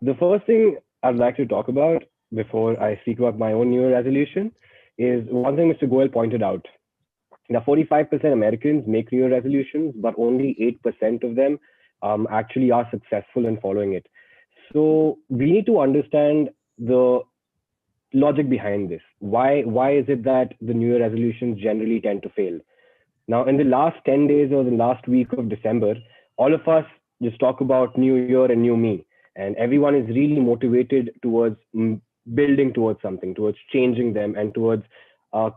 The first thing I'd like to talk about before I speak about my own New Year resolution is one thing Mr. Goel pointed out. Now, 45% Americans make New Year resolutions, but only 8% of them actually are successful in following it. So we need to understand the logic behind this. Why is it that the New Year resolutions generally tend to fail? Now, in the last 10 days or the last week of December, all of us just talk about New Year and new me. And everyone is really motivated towards building towards something, towards changing them, and towards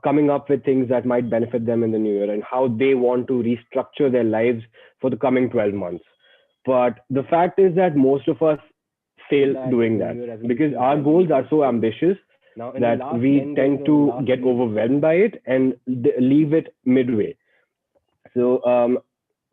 coming up with things that might benefit them in the new year and how they want to restructure their lives for the coming 12 months. But the fact is that most of us fail doing that because our goals are so ambitious that we tend to get overwhelmed by it and leave it midway. So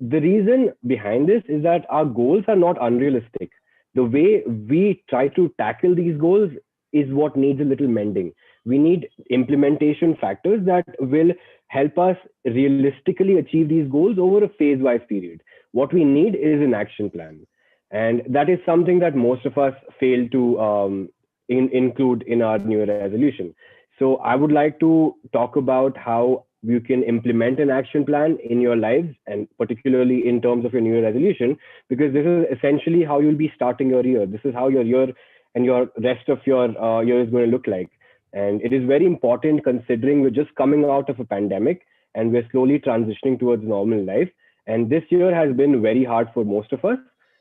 the reason behind this is that our goals are not unrealistic. The way we try to tackle these goals is what needs a little mending. We need implementation factors that will help us realistically achieve these goals over a phase wise period. What we need is an action plan. And that is something that most of us fail to include in our New Year resolution. So I would like to talk about how you can implement an action plan in your lives and particularly in terms of your New Year resolution, because this is essentially how you'll be starting your year. This is how your year and your rest of your year is going to look like. And it is very important considering we're just coming out of a pandemic and we're slowly transitioning towards normal life. And this year has been very hard for most of us.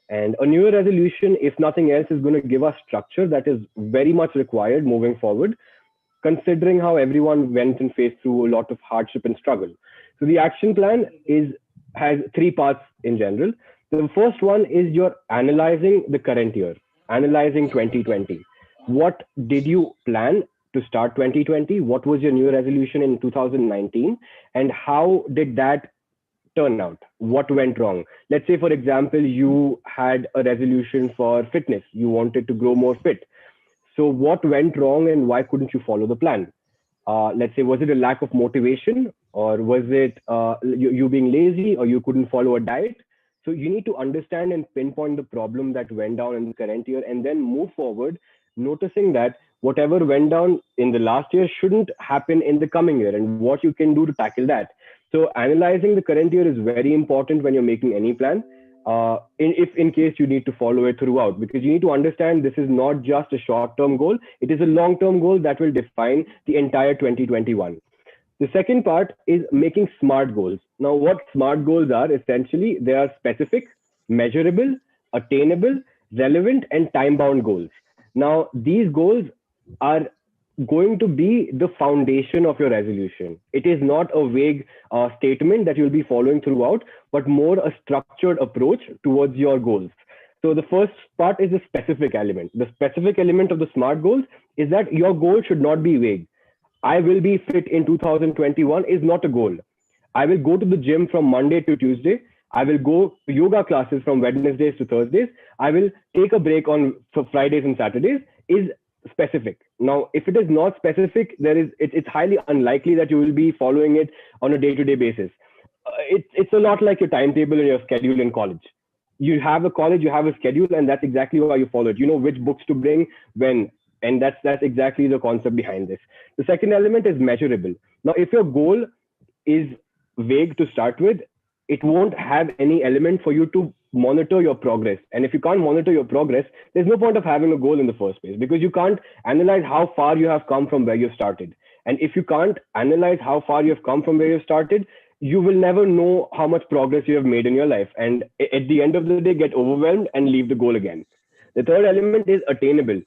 And a New Year resolution, if nothing else, is going to give us structure that is very much required moving forward, considering how everyone went and faced through a lot of hardship and struggle. So the action plan is has three parts in general. The first one is you're analyzing the current year, analyzing 2020. What did you plan to start 2020? What was your New Year resolution in 2019? And how did that turn out? What went wrong? Let's say, for example, you had a resolution for fitness. You wanted to grow more fit. So what went wrong and why couldn't you follow the plan? Let's say, was it a lack of motivation, or was it you being lazy, or you couldn't follow a diet? So you need to understand and pinpoint the problem that went down in the current year and then move forward, noticing that whatever went down in the last year shouldn't happen in the coming year and what you can do to tackle that. So analyzing the current year is very important when you're making any plan. If in case you need to follow it throughout, because you need to understand this is not just a short-term goal, it is a long-term goal that will define the entire 2021. The second part is making smart goals. Now, what smart goals are, essentially, they are specific, measurable, attainable, relevant, and time-bound goals. Now, these goals are going to be the foundation of your resolution. It is not a vague statement that you'll be following throughout, but more a structured approach towards your goals. So the first part is the specific element. The specific element of the SMART goals is that your goal should not be vague. I will be fit in 2021 is not a goal. I will go to the gym from Monday to Tuesday. I will go to yoga classes from Wednesdays to Thursdays. I will take a break on Fridays and Saturdays is specific. Now, if it is not specific, it's highly unlikely that you will be following it on a day-to-day basis. It's a lot like your timetable and your schedule in college. You have a college, you have a schedule, and that's exactly why you follow it. You know which books to bring when, and that's exactly the concept behind this. The second element is measurable. Now, if your goal is vague to start with, it won't have any element for you to monitor your progress. And if you can't monitor your progress, there's no point of having a goal in the first place, because you can't analyze how far you have come from where you started. And if you can't analyze how far you have come from where you started, you will never know how much progress you have made in your life. And at the end of the day, get overwhelmed and leave the goal again. The third element is attainable.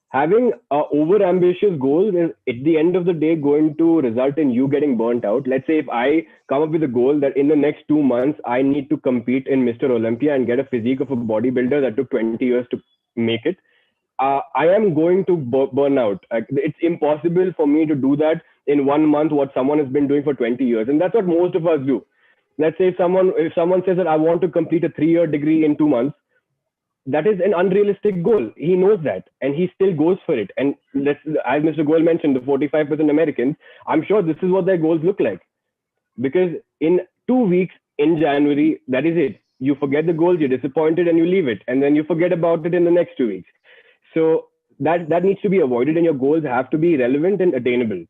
Having over ambitious goals is at the end of the day going to result in you getting burnt out. Let's say if I come up with a goal that in the next 2 months I need to compete in Mr. Olympia and get a physique of a bodybuilder that took 20 years to make it, I am going to burn out. It's impossible for me to do that in 1 month what someone has been doing for 20 years, and that's what most of us do. Let's say if someone says that I want to complete a 3-year degree in 2 months, that is an unrealistic goal. He knows that, and he still goes for it. And as Mr. Goel mentioned, the 45% Americans, I'm sure this is what their goals look like. Because in 2 weeks in January, that is it. You forget the goals, you're disappointed, and you leave it. And then you forget about it in the next 2 weeks. So that needs to be avoided, and your goals have to be relevant and attainable.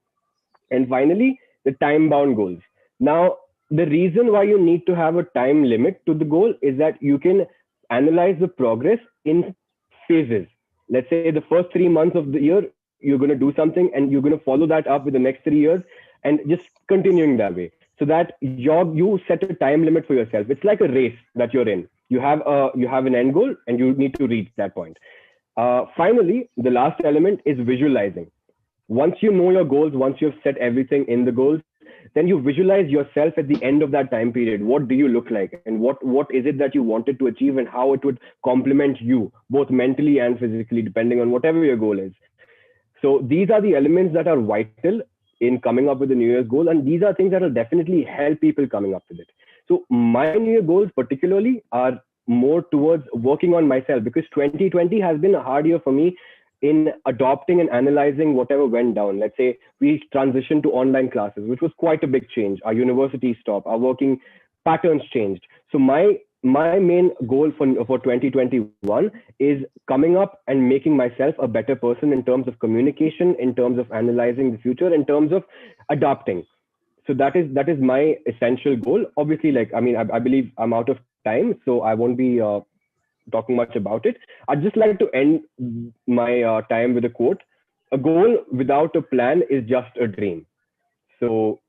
And finally, the time bound goals. Now, the reason why you need to have a time limit to the goal is that you can analyze the progress in phases. Let's say the first 3 months of the year, you're going to do something and you're going to follow that up with the next 3 years and just continuing that way. So that you set a time limit for yourself. It's like a race that you're in. You have an end goal and you need to reach that point. Finally, the last element is visualizing. Once you know your goals, once you've set everything in the goals, then you visualize yourself at the end of that time period. What do you look like, and what is it that you wanted to achieve, and how it would complement you both mentally and physically, depending on whatever your goal is. So these are the elements that are vital in coming up with a New Year's goal, and these are things that will definitely help people coming up with it. So my New Year goals particularly are more towards working on myself, because 2020 has been a hard year for me in adopting and analyzing whatever went down. Let's say we transitioned to online classes, which was quite a big change. Our university stopped, our working patterns changed. So my main goal for 2021 is coming up and making myself a better person in terms of communication, in terms of analyzing the future, in terms of adapting. So that is my essential goal. Obviously, like, I mean, I believe I'm out of time, so I won't be talking much about it. I'd just like to end my time with a quote: "A goal without a plan is just a dream." So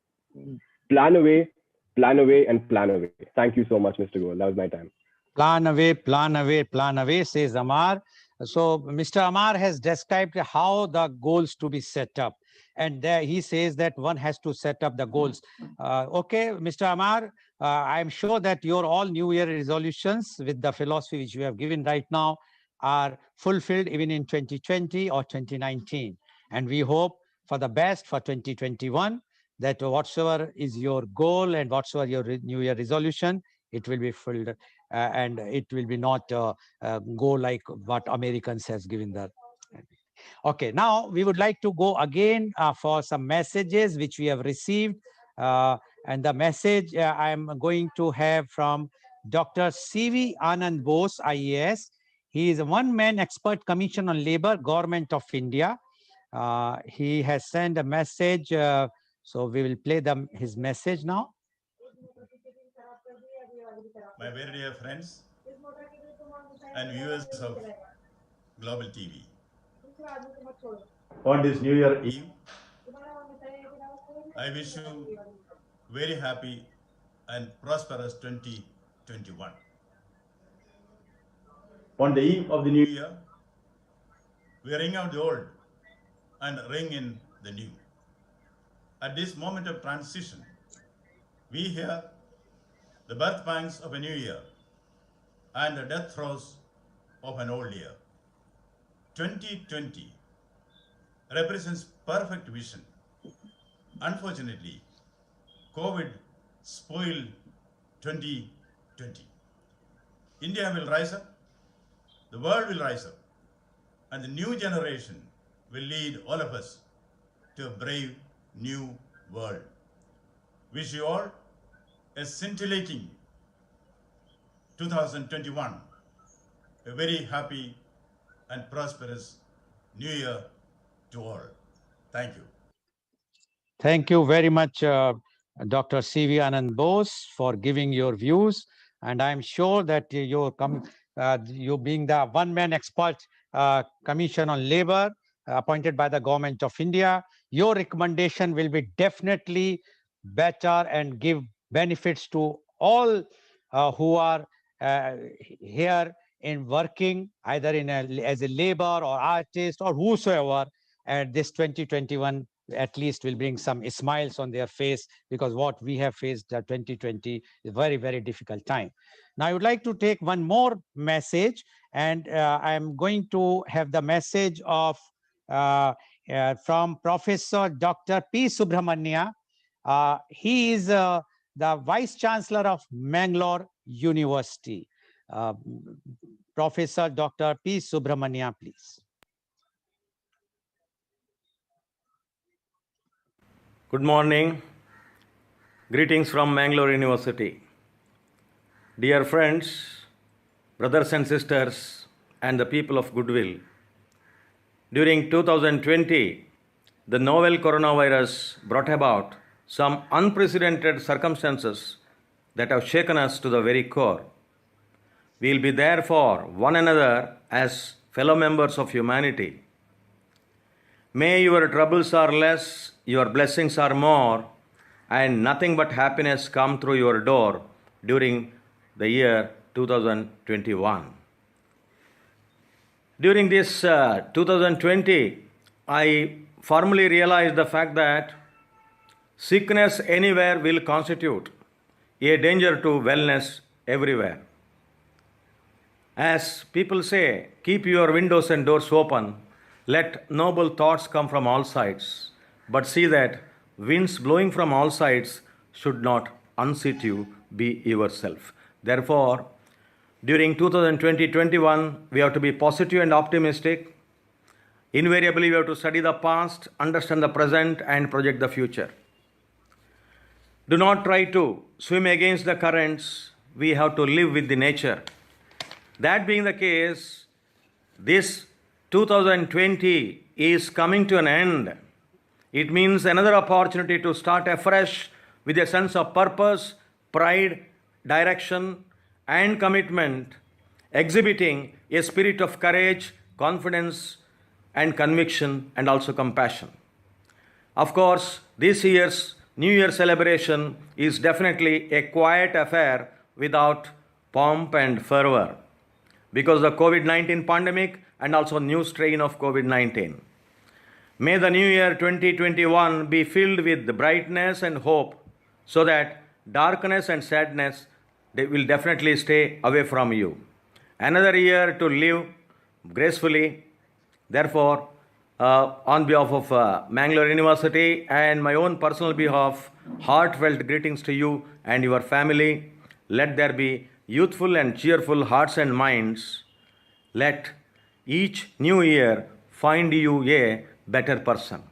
plan away, plan away, and plan away. Thank you so much, Mr. Goel. That was my time. Plan away, says Amar. So Mr. Amar has described how the goals to be set up. And there he says that one has to set up the goals. Okay, Mr. Amar, I'm sure that your all New Year resolutions with the philosophy which you have given right now are fulfilled even in 2020 or 2019. And we hope for the best for 2021, that whatsoever is your goal and whatsoever your New Year resolution, it will be filled. And it will be not go like what Americans has given that. Okay, now we would like to go again for some messages which we have received. And the message I'm going to have from Dr. C.V. Anand Bose, IAS. He is a one-man expert commission on labor, Government of India. He has sent a message. So we will play his message now. My very dear friends and viewers of Global TV. On this New Year Eve, I wish you very happy and prosperous 2021. On the eve of the New Year, we ring out the old and ring in the new. At this moment of transition, we hear the birth pangs of a new year and the death throes of an old year. 2020 represents perfect vision. Unfortunately, COVID spoiled 2020. India will rise up, the world will rise up, and the new generation will lead all of us to a brave new world. Wish you all a scintillating 2021, a very happy and prosperous New Year to all. Thank you. Thank you very much, Dr. C.V. Anand Bose, for giving your views. And I'm sure that you being the one-man expert commission on labor appointed by the Government of India, your recommendation will be definitely better and give benefits to all who are here in working either as a labor or artist or whosoever. And this 2021 at least will bring some smiles on their face, because what we have faced 2020 is a very, very difficult time. Now, I would like to take one more message, and I'm going to have the message of from Professor Dr. P. Subramania. He is the Vice Chancellor of Mangalore University. Professor Dr. P. Subramania, please. Good morning. Greetings from Mangalore University. Dear friends, brothers and sisters, and the people of goodwill, During 2020, the novel coronavirus brought about some unprecedented circumstances that have shaken us to the very core. We will be there for one another as fellow members of humanity. May your troubles are less, your blessings are more, and nothing but happiness come through your door during the year 2021. During this 2020, I firmly realized the fact that sickness anywhere will constitute a danger to wellness everywhere. As people say, keep your windows and doors open, let noble thoughts come from all sides, but see that winds blowing from all sides should not unseat you, be yourself. Therefore, during 2020-21, we have to be positive and optimistic. Invariably, we have to study the past, understand the present, and project the future. Do not try to swim against the currents. We have to live with the nature. That being the case, this 2020 is coming to an end. It means another opportunity to start afresh with a sense of purpose, pride, direction, and commitment, exhibiting a spirit of courage, confidence, and conviction, and also compassion. Of course, this year's New Year celebration is definitely a quiet affair without pomp and fervor because of the COVID-19 pandemic and also new strain of COVID-19. May the New Year 2021 be filled with brightness and hope so that darkness and sadness they will definitely stay away from you. Another year to live gracefully. Therefore, on behalf of Mangalore University and my own personal behalf, heartfelt greetings to you and your family. Let there be youthful and cheerful hearts and minds. Let each new year find you a better person.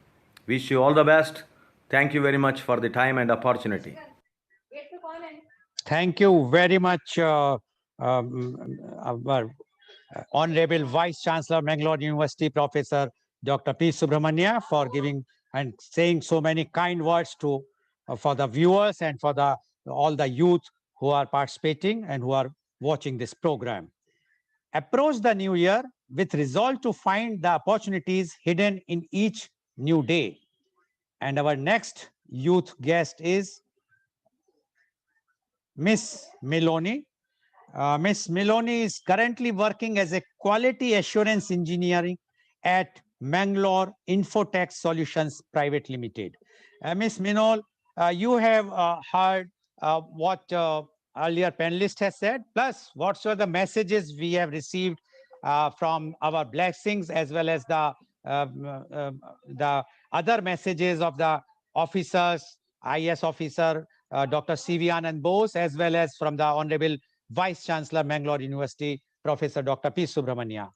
Wish you all the best. Thank you very much for the time and opportunity. Thank you very much, our Honorable Vice Chancellor, Mangalore University, Professor Dr. P. Subramania, for giving and saying so many kind words to for the viewers and for all the youth who are participating and who are watching this program. Approach the new year with resolve to find the opportunities hidden in each new day. And our next youth guest is Miss Miloni. Miss Miloni is currently working as a quality assurance engineering at Mangalore Infotech Solutions Private Limited. Miss Minol, you have heard what earlier panelist has said, plus what are the messages we have received from our blessings as well as the other messages of the officers, IS officer, Dr. C.V. Anand Bose, as well as from the Honorable Vice Chancellor, Mangalore University, Professor Dr. P. Subramania.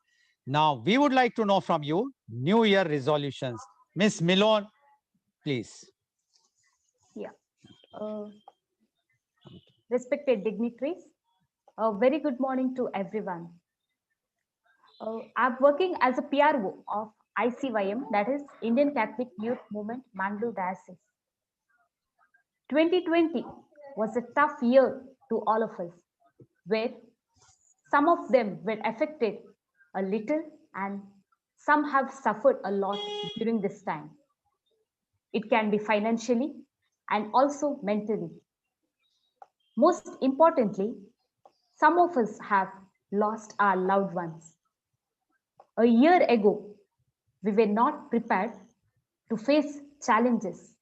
Now, we would like to know from you New Year resolutions. Ms. Milon, please. Yeah. Respected dignitaries, a very good morning to everyone. I'm working as a PRO of ICYM, that is Indian Catholic Youth Movement, Mangalore Diocese. 2020 was a tough year to all of us, where some of them were affected a little and some have suffered a lot during this time. It can be financially and also mentally. Most importantly, some of us have lost our loved ones. A year ago, we were not prepared to face challenges,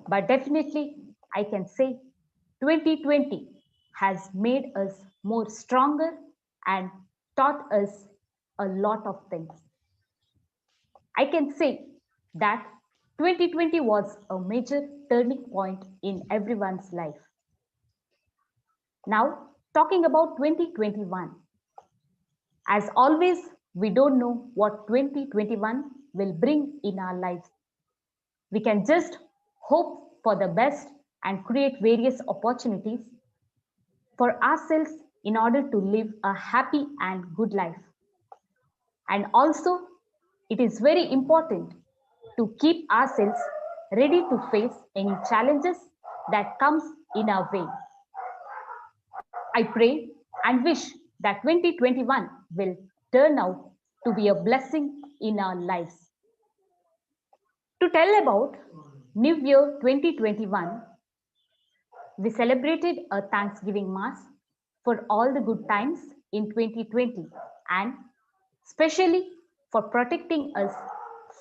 but definitely I can say 2020 has made us more stronger and taught us a lot of things. I can say that 2020 was a major turning point in everyone's life. Now, talking about 2021. As always, we don't know what 2021 will bring in our lives. We can just hope for the best and create various opportunities for ourselves in order to live a happy and good life. And also, it is very important to keep ourselves ready to face any challenges that comes in our way. I pray and wish that 2021 will turn out to be a blessing in our lives. To tell about New Year 2021, we celebrated a Thanksgiving Mass for all the good times in 2020 and especially for protecting us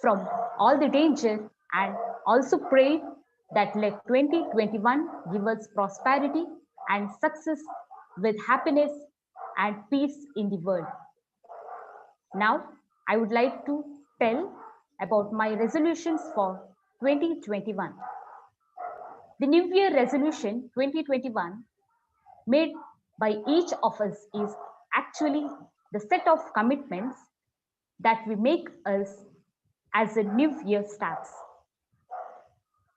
from all the danger, and also prayed that let 2021 give us prosperity and success with happiness and peace in the world. Now, I would like to tell about my resolutions for 2021. The New Year resolution 2021 made by each of us is actually the set of commitments that we make us as a new year starts.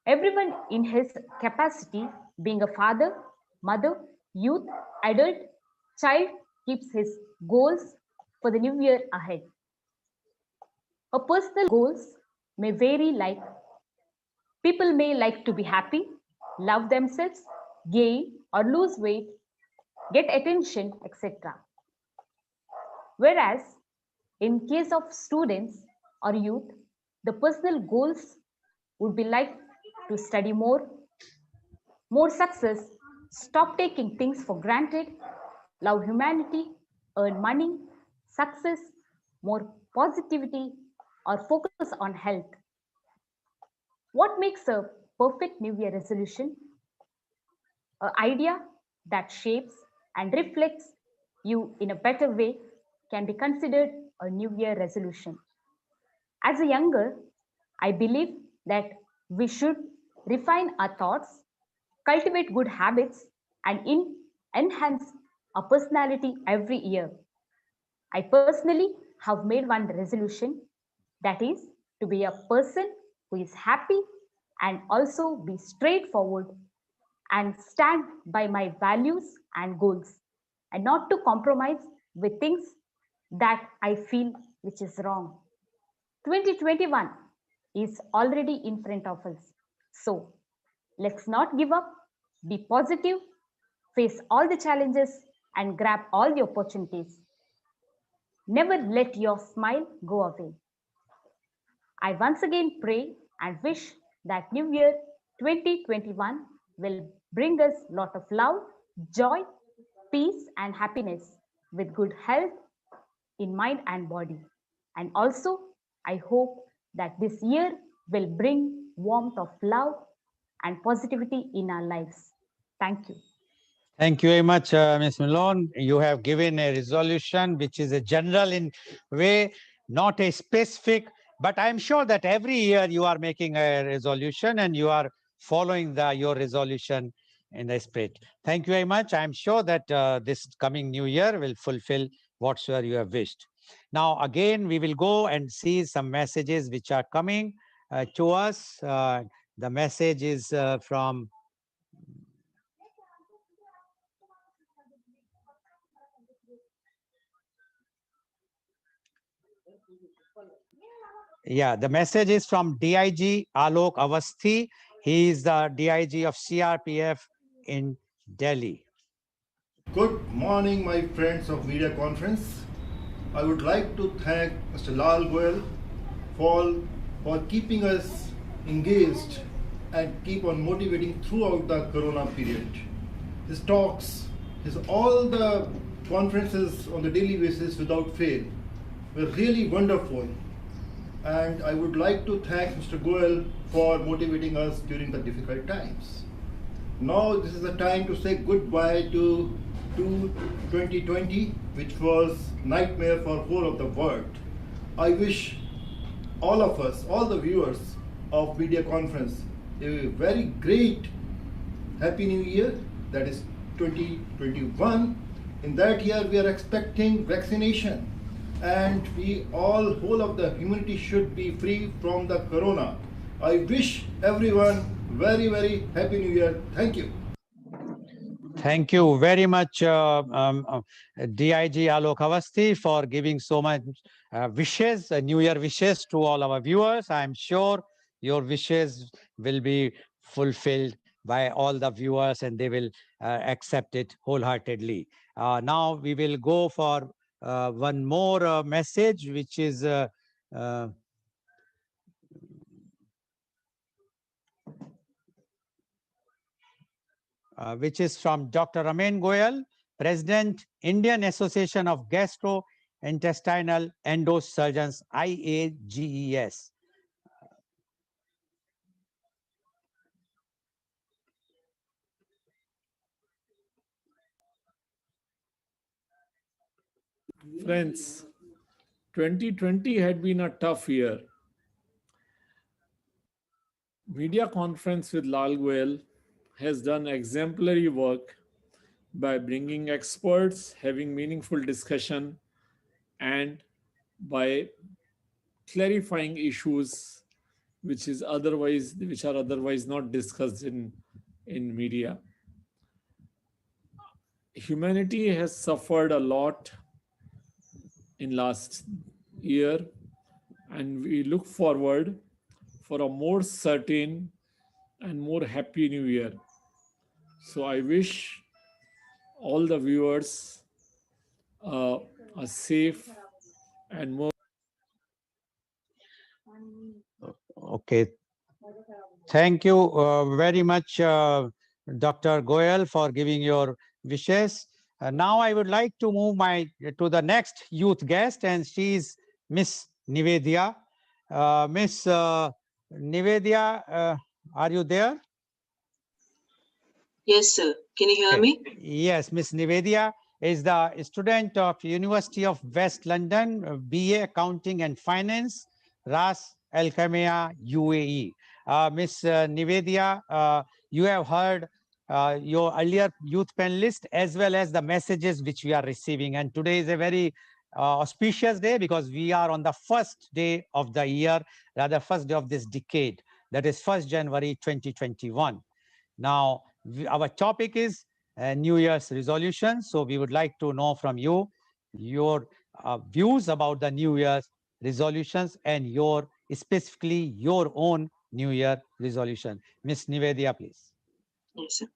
Everyone in his capacity, being a father, mother, youth, adult, child, keeps his goals for the new year ahead. Our personal goals may vary, like people may like to be happy, love themselves, gain or lose weight, get attention, etc. Whereas in case of students or youth, the personal goals would be like to study more success, stop taking things for granted, love humanity, earn money, success, more positivity, or focus on health. What makes a perfect New Year resolution? An idea that shapes and reflects you in a better way can be considered a New Year resolution. As a younger, I believe that we should refine our thoughts, cultivate good habits, and enhance our personality every year. I personally have made one resolution, that is to be a person who is happy and also be straightforward and stand by my values and goals, and not to compromise with things that I feel which is wrong. 2021 is already in front of us. So let's not give up, be positive, face all the challenges, and grab all the opportunities. Never let your smile go away. I once again pray and wish that New Year 2021 will bring us a lot of love, joy, peace, and happiness with good health in mind and body. And also, I hope that this year will bring warmth of love and positivity in our lives. Thank you. Thank you very much, Ms. Malone. You have given a resolution which is a general in way, not a specific, but I'm sure that every year you are making a resolution and you are following your resolution in the spirit. Thank you very much. I'm sure that this coming new year will fulfill whatsoever you have wished. Now, again, we will go and see some messages which are coming to us. The message is from the message is from DIG Alok Avasthi. He is the DIG of CRPF in Delhi. Good morning, my friends of media conference. I would like to thank Mr. Lal Goel for keeping us engaged and keep on motivating throughout the Corona period. His talks, all the conferences on the daily basis without fail were really wonderful. And I would like to thank Mr. Goel for motivating us during the difficult times. Now this is the time to say goodbye to 2020, which was nightmare for whole of the world. I wish all of us, all the viewers of media conference, a very great happy new year, that is 2021. In that year we are expecting vaccination, and we all, whole of the humanity should be free from the corona. I wish everyone very, very happy new year. Thank you. Thank you very much, DIG Alok Avasthi, for giving so much wishes, New Year wishes to all our viewers. I am sure your wishes will be fulfilled by all the viewers and they will accept it wholeheartedly. Now we will go for one more message, which is uh, which is from Dr. Lal Goel, President, Indian Association of Gastrointestinal Endosurgeons, IAGES. Friends, 2020 had been a tough year. Media conference with Lal Goel has done exemplary work by bringing experts, having meaningful discussion, and by clarifying issues which are otherwise not discussed in media. Humanity has suffered a lot in last year, and we look forward for a more certain and more happy new year. So I wish all the viewers a safe and more. Okay. Thank you very much, Dr. Goel, for giving your wishes. Now I would like to move to the next youth guest, and she's Miss Nivedia. Miss Nivedia, are you there? Yes, sir. Can you hear Okay. me? Yes, Miss Nivedia is the student of University of West London, BA Accounting and Finance, Ras Al Khaimah, UAE. Miss Nivedia, you have heard your earlier youth panelist as well as the messages which we are receiving. And today is a very auspicious day because we are on the first day of the year, rather first day of this decade, that is 1st January 2021. Now, our topic is New Year's resolution. So we would like to know from you your views about the New Year's resolutions and specifically your own New Year resolution. Miss Nivedia, please. Yes, sir.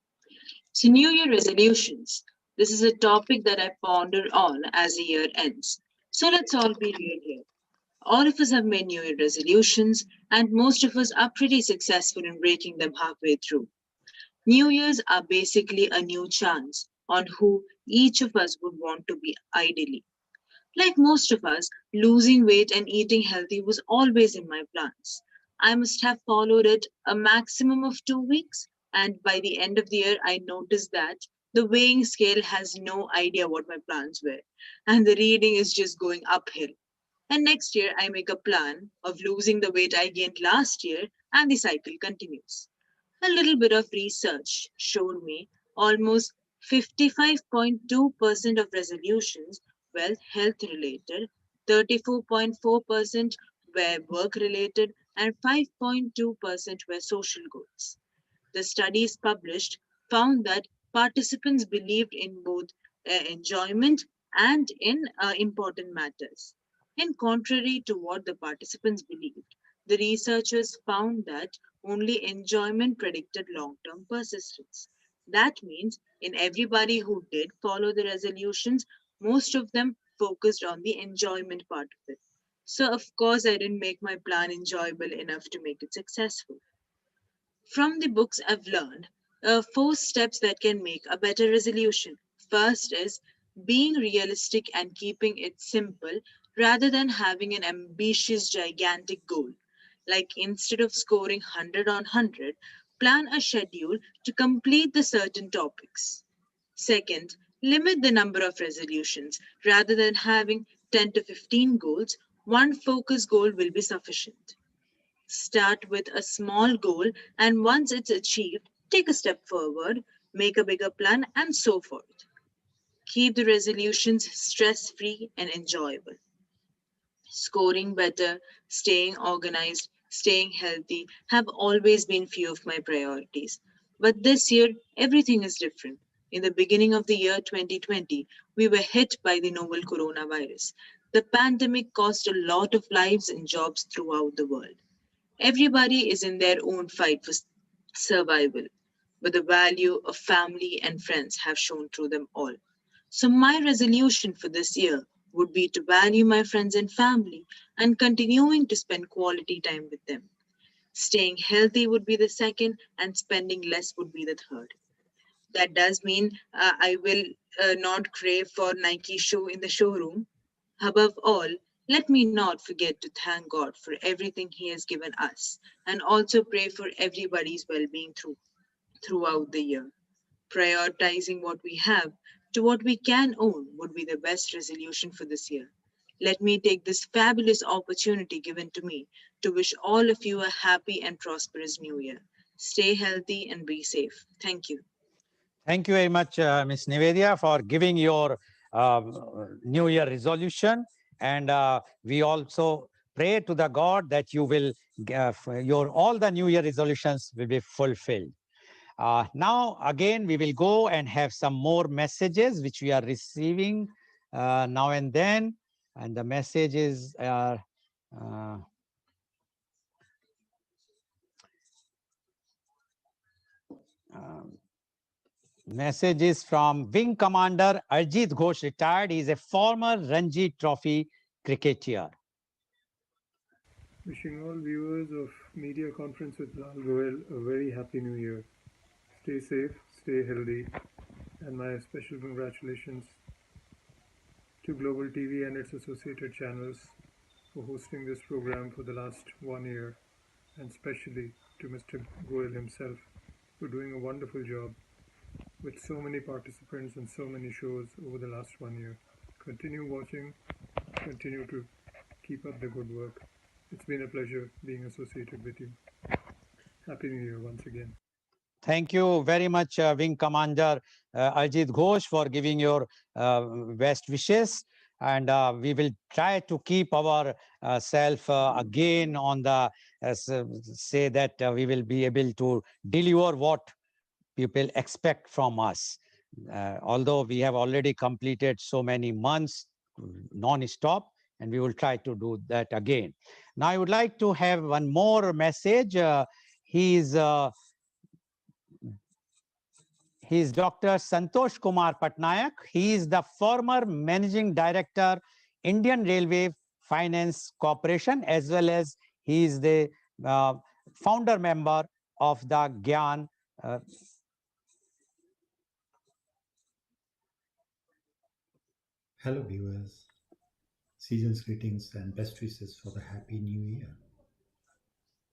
So, New Year resolutions. This is a topic that I ponder on as the year ends. So, let's all be real here. All of us have made New Year resolutions, and most of us are pretty successful in breaking them halfway through. New Year's are basically a new chance on who each of us would want to be ideally. Like most of us, losing weight and eating healthy was always in my plans. I must have followed it a maximum of 2 weeks, and by the end of the year, I noticed that the weighing scale has no idea what my plans were, and the reading is just going uphill. And next year, I make a plan of losing the weight I gained last year, and the cycle continues. A little bit of research showed me almost 55.2% of resolutions were health related, 34.4% were work related, and 5.2% were social goals. The studies published found that participants believed in both enjoyment and in important matters. In contrary to what the participants believed, the researchers found that only enjoyment predicted long term persistence. That means in everybody who did follow the resolutions, most of them focused on the enjoyment part of it. So, of course, I didn't make my plan enjoyable enough to make it successful. From the books I've learned, 4 steps that can make a better resolution. First is being realistic and keeping it simple rather than having an ambitious, gigantic goal. Like instead of scoring 100 on 100, plan a schedule to complete the certain topics. Second, limit the number of resolutions. Rather than having 10 to 15 goals, one focus goal will be sufficient. Start with a small goal, and once it's achieved, take a step forward, make a bigger plan, and so forth. Keep the resolutions stress free and enjoyable. Scoring better, staying organized, staying healthy have always been few of my priorities. But this year, everything is different. In the beginning of the year 2020, we were hit by the novel coronavirus. The pandemic cost a lot of lives and jobs throughout the world. Everybody is in their own fight for survival, but the value of family and friends have shown through them all. So, my resolution for this year would be to value my friends and family and continuing to spend quality time with them. Staying healthy would be the second, and spending less would be the third. That does mean I will not crave for Nike shoe in the showroom. Above all, let me not forget to thank God for everything He has given us and also pray for everybody's well being throughout the year. Prioritizing what we have to what we can own would be the best resolution for this year. Let me take this fabulous opportunity given to me to wish all of you a happy and prosperous new year. Stay healthy and be safe. Thank you. Thank you very much, Ms. Nivedia, for giving your New Year resolution. And we also pray to the God that you will, your all the New Year resolutions will be fulfilled. Now, again, we will go and have some more messages which we are receiving now and then. And the messages are message is from Wing Commander Arjit Ghosh, retired. He is a former Ranji Trophy cricketer. Wishing all viewers of Media Conference with Lal Goel a very happy new year. Stay safe, stay healthy, and my special congratulations to Global TV and its associated channels for hosting this program for the last 1 year, and especially to Mr. Goel himself for doing a wonderful job with so many participants and so many shows over the last 1 year. Continue watching, continue to keep up the good work. It's been a pleasure being associated with you. Happy New Year once again. Thank you very much, Wing Commander Arjit Ghosh, for giving your best wishes. And we will try to keep our self again on the, say that we will be able to deliver what people expect from us. Although we have already completed so many months non-stop, and we will try to do that again. Now, I would like to have one more message. He's Dr. Santosh Kumar Patnaik. He is the former Managing Director, Indian Railway Finance Corporation, as well as he is the founder member of the Gyan. Hello viewers, season's greetings and best wishes for the happy new year.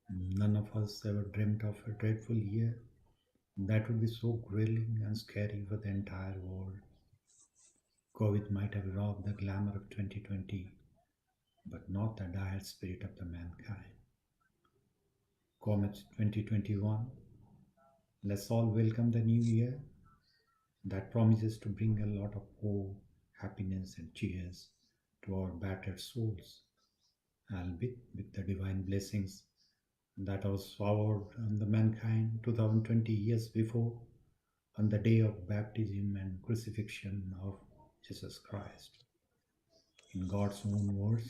None of us ever dreamt of a dreadful year that would be so grilling and scary for the entire world. COVID might have robbed the glamour of 2020, but not the dire spirit of the mankind. Comet 2021, let's all welcome the new year that promises to bring a lot of hope, happiness and cheers to our battered souls, albeit with the divine blessings that was showered on the mankind 2020 years before, on the day of baptism and crucifixion of Jesus Christ. In God's own words,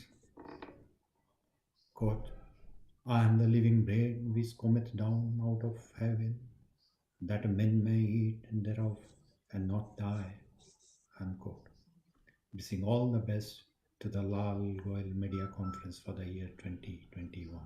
quote, I am the living bread which cometh down out of heaven, that men may eat thereof and not die, unquote. Wishing all the best to the Lal Goel Media Conference for the year 2021.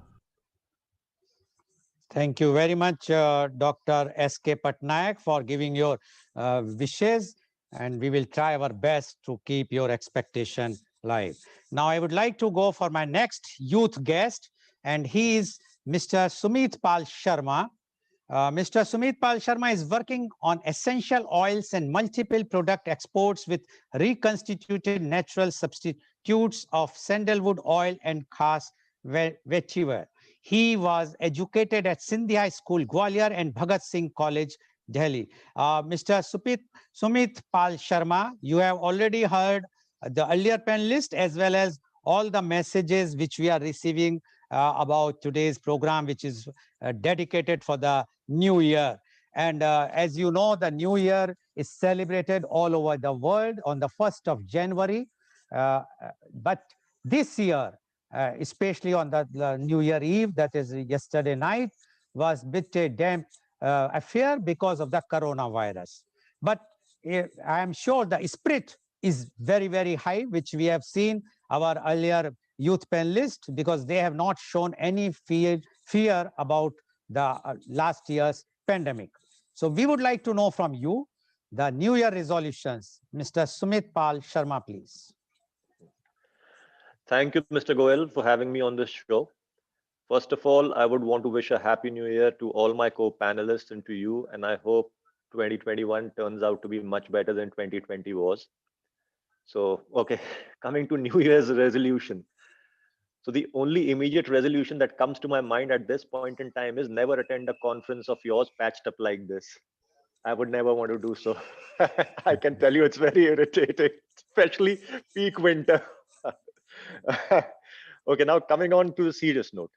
Thank you very much, Dr. S.K. Patnaik, for giving your wishes, and we will try our best to keep your expectation live. Now, I would like to go for my next youth guest, and he is Mr. Sumit Pal Sharma. Mr. Sumit Pal Sharma is working on essential oils and multiple product exports with reconstituted natural substitutes of sandalwood oil and khas vetiver. He was educated at Sindhi High School, Gwalior, and Bhagat Singh College, Delhi. Mr. Sumit Pal Sharma, you have already heard the earlier panelist as well as all the messages which we are receiving about today's program, which is dedicated for the new year. And as you know, the new year is celebrated all over the world on the 1st of January. But this year, especially on the New Year Eve, that is yesterday night, was bit a damp affair because of the coronavirus. But I am sure the spirit is very, very high, which we have seen our earlier youth panelists, because they have not shown any fear about the last year's pandemic. So we would like to know from you the New Year resolutions. Mr. Sumit Pal Sharma, please. Thank you, Mr. Goel, for having me on this show. First of all, I would want to wish a happy new year to all my co-panelists and to you, and I hope 2021 turns out to be much better than 2020 was. So, okay, coming to New Year's resolution. So the only immediate resolution that comes to my mind at this point in time is never attend a conference of yours patched up like this. I would never want to do so. I can tell you it's very irritating, especially peak winter. Okay, now coming on to the serious note.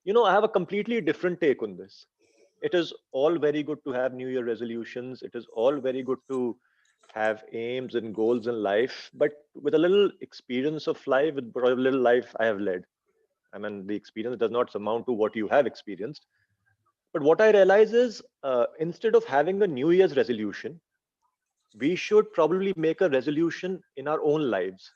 I have a completely different take on this. It is all very good to have New Year resolutions. It is all very good to have aims and goals in life, but with a little experience of life, with a little life I have led. I mean, the experience does not amount to what you have experienced. But what I realize is instead of having a New Year's resolution, we should probably make a resolution in our own lives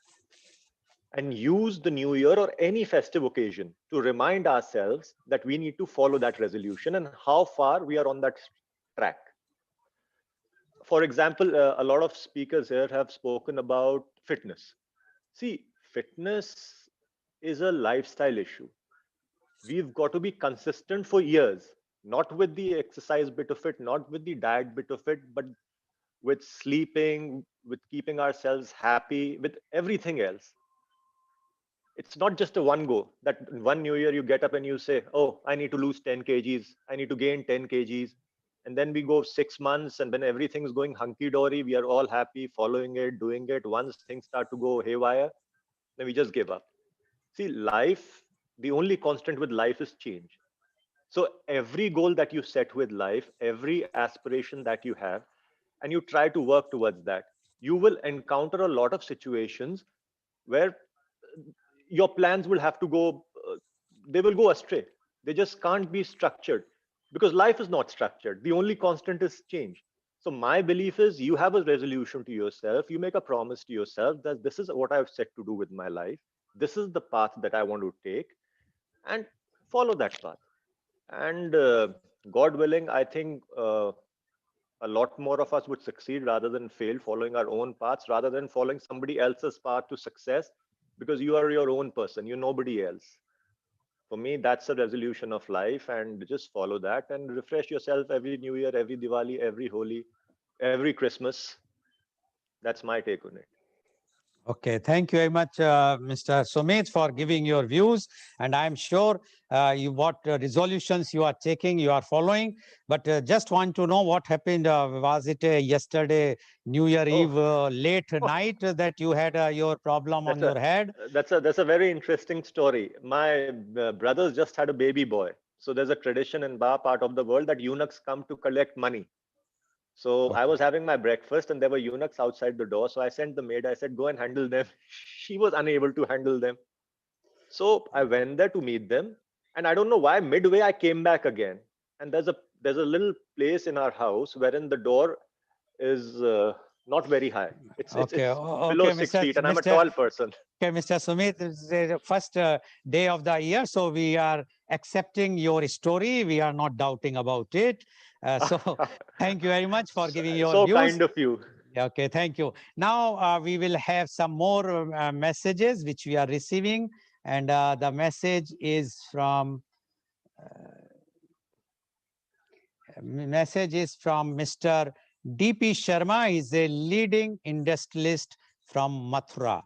and use the new year or any festive occasion to remind ourselves that we need to follow that resolution and how far we are on that track. For example, a lot of speakers here have spoken about fitness. See, fitness is a lifestyle issue. We've got to be consistent for years, not with the exercise bit of it, not with the diet bit of it, but with sleeping, with keeping ourselves happy, with everything else. It's not just a one go that one new year you get up and you say, oh, I need to lose 10 kgs, I need to gain 10 kgs. And then we go 6 months, and when everything's going hunky dory, we are all happy following it, doing it. Once things start to go haywire, then we just give up. See, life, the only constant with life is change. So every goal that you set with life, every aspiration that you have, and you try to work towards that, you will encounter a lot of situations where your plans will have to go, they will go astray. They just can't be structured because life is not structured. The only constant is change. So my belief is you have a resolution to yourself. You make a promise to yourself that this is what I've set to do with my life. This is the path that I want to take, and follow that path. And God willing, I think a lot more of us would succeed rather than fail following our own paths, rather than following somebody else's path to success, because you are your own person, you're nobody else. For me, that's a resolution of life, and just follow that and refresh yourself every New Year, every Diwali, every Holi, every Christmas. That's my take on it. Okay, thank you very much, Mr. Sumit, for giving your views. And I'm sure what resolutions you are taking, you are following. But just want to know what happened. Was it yesterday, New Year Eve, late night that you had your problem on your head? That's a very interesting story. My brothers just had a baby boy. So there's a tradition in Ba part of the world that eunuchs come to collect money. So I was having my breakfast and there were eunuchs outside the door. So I sent the maid, I said, go and handle them. She was unable to handle them. So I went there to meet them. And I don't know why midway I came back again. And there's a little place in our house wherein the door is not very high. It's below 6 feet and I'm a tall person. Okay, Mr. Sumit, it's the first day of the year. So we are accepting your story. We are not doubting about it. So thank you very much for giving your views. So kind of you. Okay, thank you. Now we will have some more messages which we are receiving. And the message is from Mr. D.P. Sharma. He is a leading industrialist from Mathura.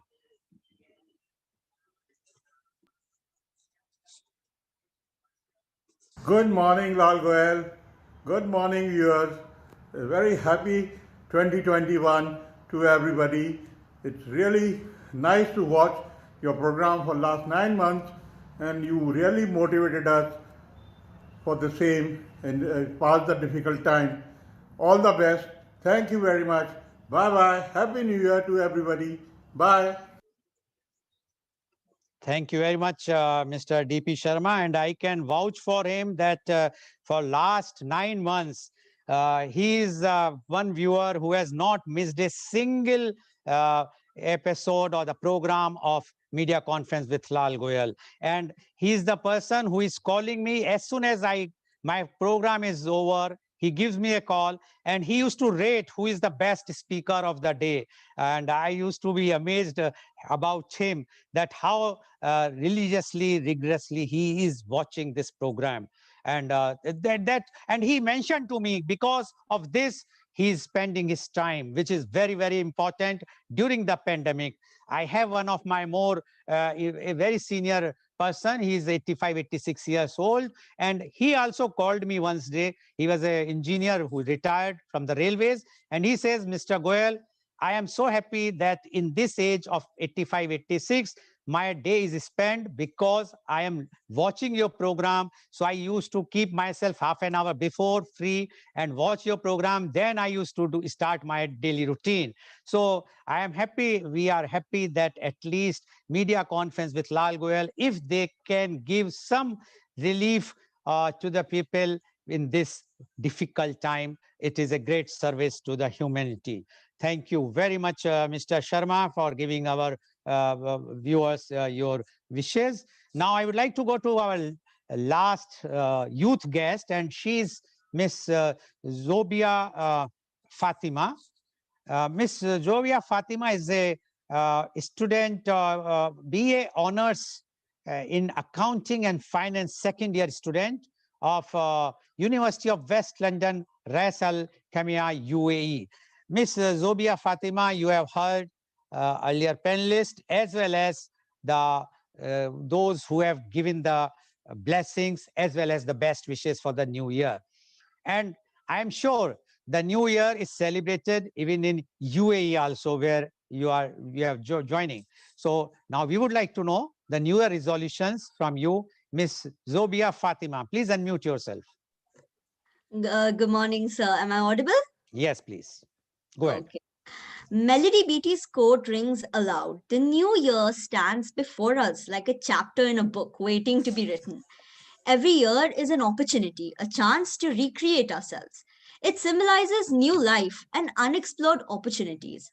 Good morning, Lal Goel. Good morning, viewers. A very happy 2021 to everybody. It's really nice to watch your program for last 9 months, and you really motivated us for the same and pass the difficult time. All the best. Thank you very much. Bye-bye. Happy New Year to everybody. Bye. Thank you very much, Mr. D.P. Sharma. And I can vouch for him that for last 9 months, he is one viewer who has not missed a single uh, episode or the program of media conference with Lal Goel. And he's the person who is calling me as soon as my program is over. He gives me a call, and he used to rate who is the best speaker of the day. And I used to be amazed about him, that how religiously, rigorously he is watching this program. And and he mentioned to me, because of this, he is spending his time, which is very, very important during the pandemic. I have one of my more, a very senior person. He is 85, 86 years old. And he also called me once day. He was an engineer who retired from the railways. And he says, Mr. Goel, I am so happy that in this age of 85, 86, my day is spent because I am watching your program. So I used to keep myself half an hour before free and watch your program. Then I used to start my daily routine. So I am happy, we are happy that at least media conference with Lal Goel, if they can give some relief to the people in this difficult time, it is a great service to the humanity. Thank you very much, Mr. Sharma, for giving our viewers your wishes. Now, I would like to go to our last youth guest, and she's Miss Zobia Fatima. Miss Zobia Fatima is a student, BA Honors in Accounting and Finance, second year student of University of West London, Ras Al Khaimah, UAE. Miss Zobia Fatima, you have heard earlier panelists, as well as the those who have given the blessings, as well as the best wishes for the new year. And I am sure the new year is celebrated even in UAE also, where you have joining. So now we would like to know the new year resolutions from you, Miss Zobia Fatima. Please unmute yourself. Good morning, sir. Am I audible? Yes, please. Go ahead. Okay. Melody Beatty's quote rings aloud. The new year stands before us like a chapter in a book waiting to be written. Every year is an opportunity, a chance to recreate ourselves. It symbolizes new life and unexplored opportunities.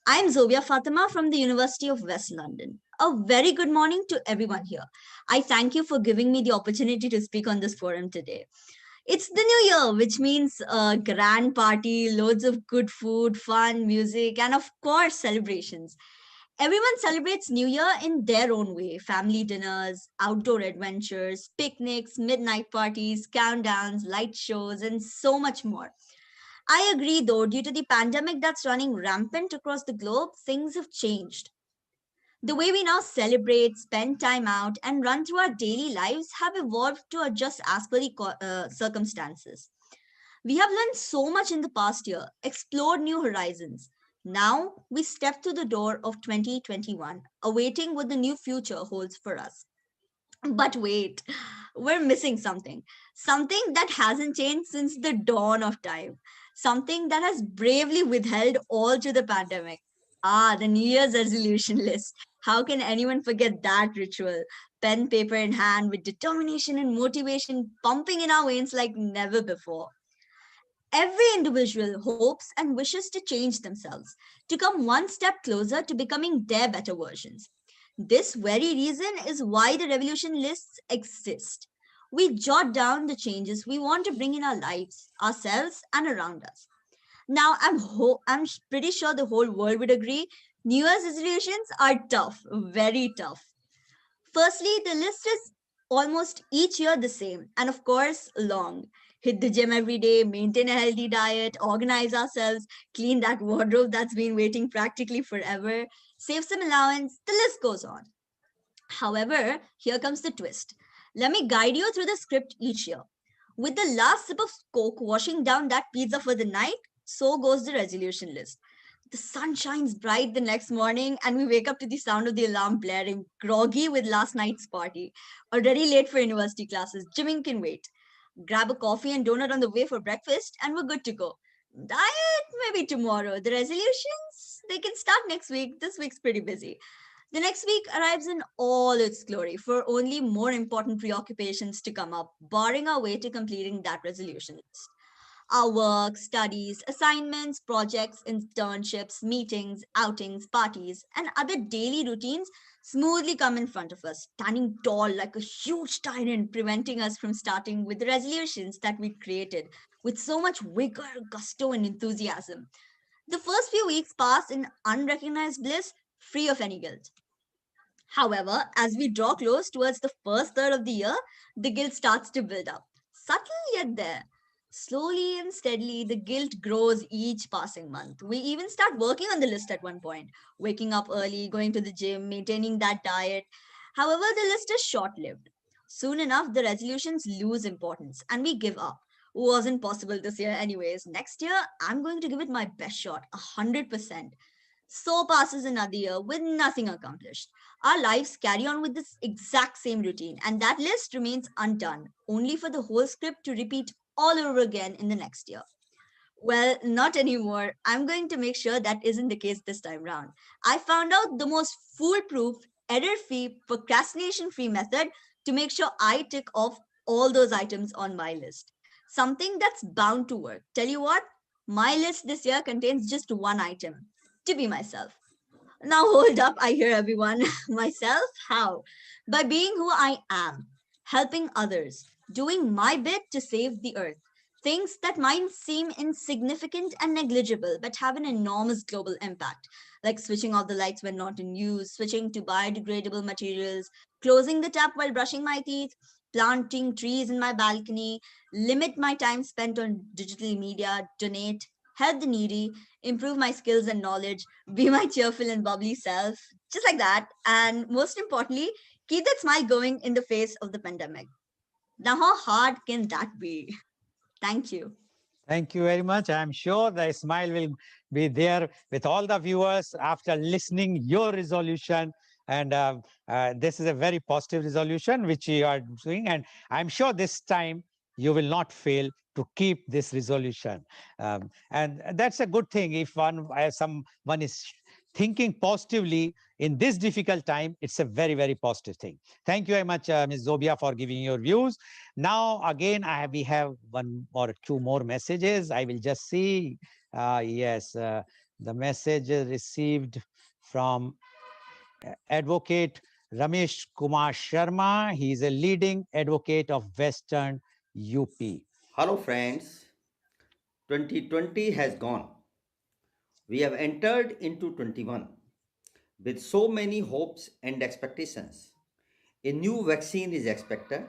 I'm Zobia Fatima from the University of West London. A very good morning to everyone here. I thank you for giving me the opportunity to speak on this forum today. It's the new year, which means a grand party, loads of good food, fun, music, and of course, celebrations. Everyone celebrates New Year in their own way: family dinners, outdoor adventures, picnics, midnight parties, countdowns, light shows, and so much more. I agree, though, due to the pandemic that's running rampant across the globe, things have changed. The way we now celebrate, spend time out, and run through our daily lives have evolved to adjust as per the circumstances. We have learned so much in the past year, explored new horizons. Now we step through the door of 2021, awaiting what the new future holds for us. But wait, we're missing something. Something that hasn't changed since the dawn of time. Something that has bravely withheld all through the pandemic. Ah, the New Year's resolution list. How can anyone forget that ritual? Pen, paper in hand, with determination and motivation pumping in our veins like never before. Every individual hopes and wishes to change themselves, to come one step closer to becoming their better versions. This very reason is why the revolution lists exist. We jot down the changes we want to bring in our lives, ourselves, and around us. Now, I'm pretty sure the whole world would agree. New Year's resolutions are tough, very tough. Firstly, the list is almost each year the same, and of course, long. Hit the gym every day, maintain a healthy diet, organize ourselves, clean that wardrobe that's been waiting practically forever, save some allowance, the list goes on. However, here comes the twist. Let me guide you through the script each year. With the last sip of Coke washing down that pizza for the night, so goes the resolution list. The sun shines bright the next morning, and we wake up to the sound of the alarm blaring, groggy with last night's party. Already late for university classes, gymming can wait. Grab a coffee and donut on the way for breakfast, and we're good to go. Diet maybe tomorrow. The resolutions, they can start next week. This week's pretty busy. The next week arrives in all its glory for only more important preoccupations to come up, barring our way to completing that resolution list. Our work, studies, assignments, projects, internships, meetings, outings, parties, and other daily routines smoothly come in front of us, standing tall like a huge tyrant, preventing us from starting with the resolutions that we created with so much vigor, gusto, and enthusiasm. The first few weeks pass in unrecognized bliss, free of any guilt. However, as we draw close towards the first third of the year, the guilt starts to build up. Subtle yet there. Slowly and steadily, the guilt grows each passing month. We even start working on the list at one point, waking up early, going to the gym, maintaining that diet. However, the list is short lived. Soon enough, the resolutions lose importance and we give up. Wasn't possible this year, anyways. Next year, I'm going to give it my best shot, 100%. So passes another year with nothing accomplished. Our lives carry on with this exact same routine, and that list remains undone, only for the whole script to repeat all over again in the next year. Well, not anymore. I'm going to make sure that isn't the case this time round. I found out the most foolproof, error free, procrastination free method to make sure I tick off all those items on my list. Something that's bound to work. Tell you what, my list this year contains just one item: to be myself. Now, hold up, I hear everyone. Myself? How? By being who I am, helping others, doing my bit to save the earth. Things that might seem insignificant and negligible but have an enormous global impact, like switching off the lights when not in use, switching to biodegradable materials, closing the tap while brushing my teeth, planting trees in my balcony, limit my time spent on digital media, donate, help the needy, improve my skills and knowledge, be my cheerful and bubbly self, just like that. And most importantly, keep that smile going in the face of the pandemic. Now, how hard can that be? Thank you. Thank you very much. I'm sure the smile will be there with all the viewers after listening your resolution. And this is a very positive resolution which you are doing. And I'm sure this time you will not fail to keep this resolution. And that's a good thing. If someone is thinking positively in this difficult time, it's a very, very positive thing. Thank you very much, Ms. Zobia, for giving your views. Now, again, we have one or two more messages. I will just see. Yes, the message is received from Advocate Ramesh Kumar Sharma. He is a leading advocate of Western UP. Hello, friends. 2020 has gone. We have entered into 21 with so many hopes and expectations. A new vaccine is expected,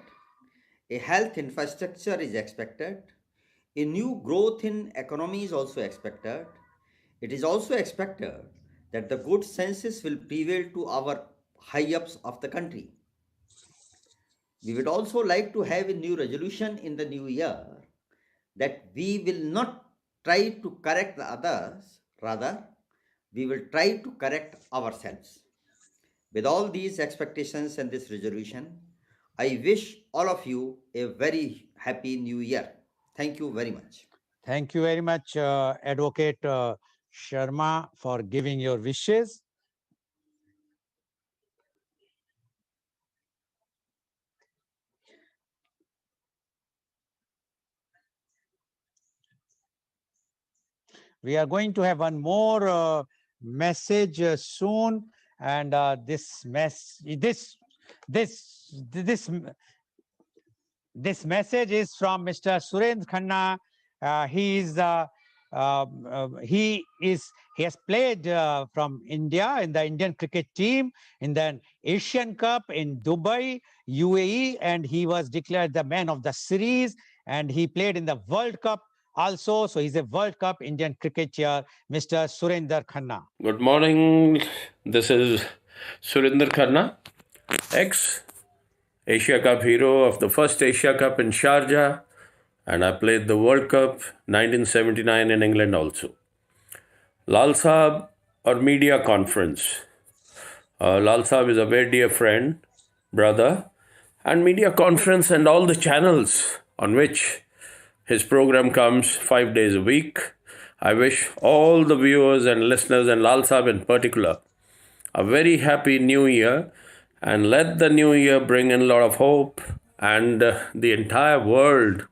a health infrastructure is expected, a new growth in economy is also expected. It is also expected that the good senses will prevail to our high ups of the country. We would also like to have a new resolution in the new year that we will not try to correct the others, rather, we will try to correct ourselves. With all these expectations and this resolution, I wish all of you a very happy new year. Thank you very much. Thank you very much, Advocate Sharma, for giving your wishes. We are going to have one more message soon, and this message is from Mr. Surendra Khanna. He has played from India in the Indian cricket team in the Asian Cup in Dubai, UAE, and he was declared the man of the series. And he played in the World Cup also. So he's a World Cup Indian cricketer, Mr. Surendra Khanna. Good morning. This is Surinder Khanna, ex-Asia Cup hero of the first Asia Cup in Sharjah, and I played the World Cup 1979 in England also. Lal Saab or media conference. Lal Saab is a very dear friend, brother, and media conference and all the channels on which his program comes 5 days a week. I wish all the viewers and listeners, and Lal Saab in particular, a very happy new year, and let the new year bring in a lot of hope, and the entire world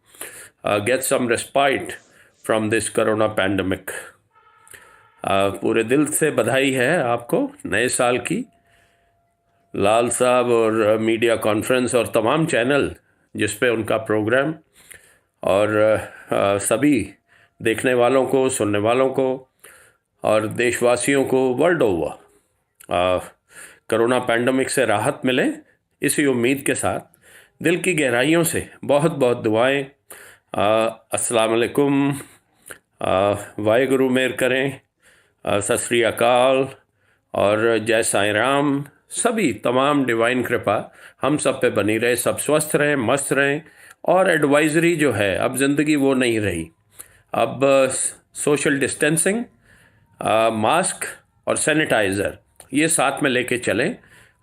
get some respite from this corona pandemic. पूरे दिल से बधाई है आपको नए साल की। लाल साहब और मीडिया कॉन्फ्रेंस और तमाम चैनल जिस पे उनका प्रोग्राम, और सभी देखने वालों को, सुनने वालों को और देशवासियों को वर्ल्ड ओवर कोरोना पैंडमिक से राहत मिले, इसी उम्मीद के साथ दिल की गहराइयों से बहुत बहुत दुआएं। अस्सलाम वालेकुम, वाहेगुरु मेहर करें, सत श्री अकाल और जय साईं राम। सभी तमाम डिवाइन कृपा हम सब पे बनी रहे, सब स्वस्थ रहें, मस्त रहें। और एडवाइजरी जो है, अब ज़िंदगी वो नहीं रही, अब सोशल डिस्टेंसिंग, मास्क और सैनिटाइज़र ये साथ में लेके चलें,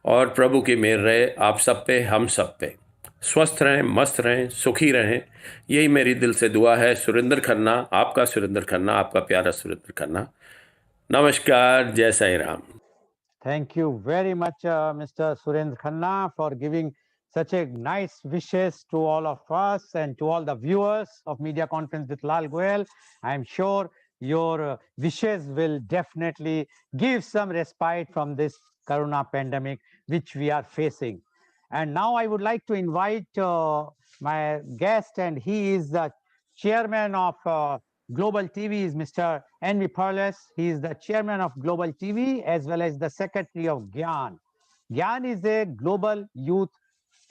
और प्रभु की मेहर रहे आप सब पे, हम सब पे। स्वस्थ रहें, मस्त रहें, सुखी रहें, यही मेरी दिल से दुआ है। सुरेंद्र खन्ना, आपका सुरेंद्र खन्ना, आपका प्यारा सुरेंद्र खन्ना। नमस्कार, जय Sai Ram. Thank you very much, Mr. Surendra Khanna, for giving such a nice wishes to all of us and to all the viewers of Media Conference with Lal Goel. I am sure your wishes will definitely give some respite from this corona pandemic which we are facing. And now I would like to invite my guest, and he is the chairman of Global TV, is Mr. Henry Perles. He is the chairman of Global TV as well as the secretary of GYAN. GYAN is a global youth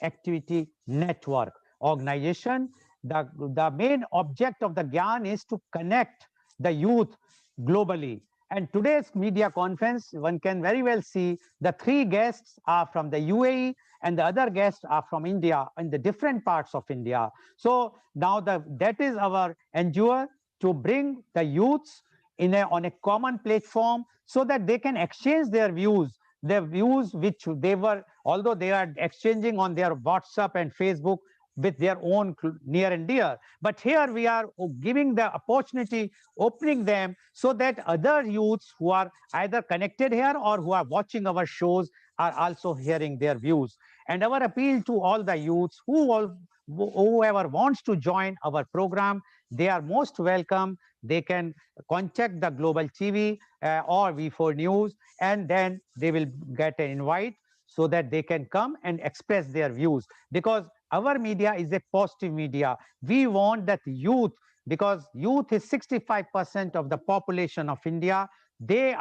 activity network organization. The main object of the GYAN is to connect the youth globally. And today's media conference, one can very well see the three guests are from the UAE and the other guests are from India and the different parts of India. So now that is our endeavor, to bring the youths on a common platform so that they can exchange their views which they were, although they are exchanging on their WhatsApp and Facebook with their own near and dear. But here we are giving the opportunity, opening them so that other youths who are either connected here or who are watching our shows are also hearing their views. And our appeal to all the youths whoever wants to join our program, they are most welcome. They can contact the Global TV or V4 News, and then they will get an invite so that they can come and express their views. Because our media is a positive media. We want that youth, because youth is 65% of the population of India. They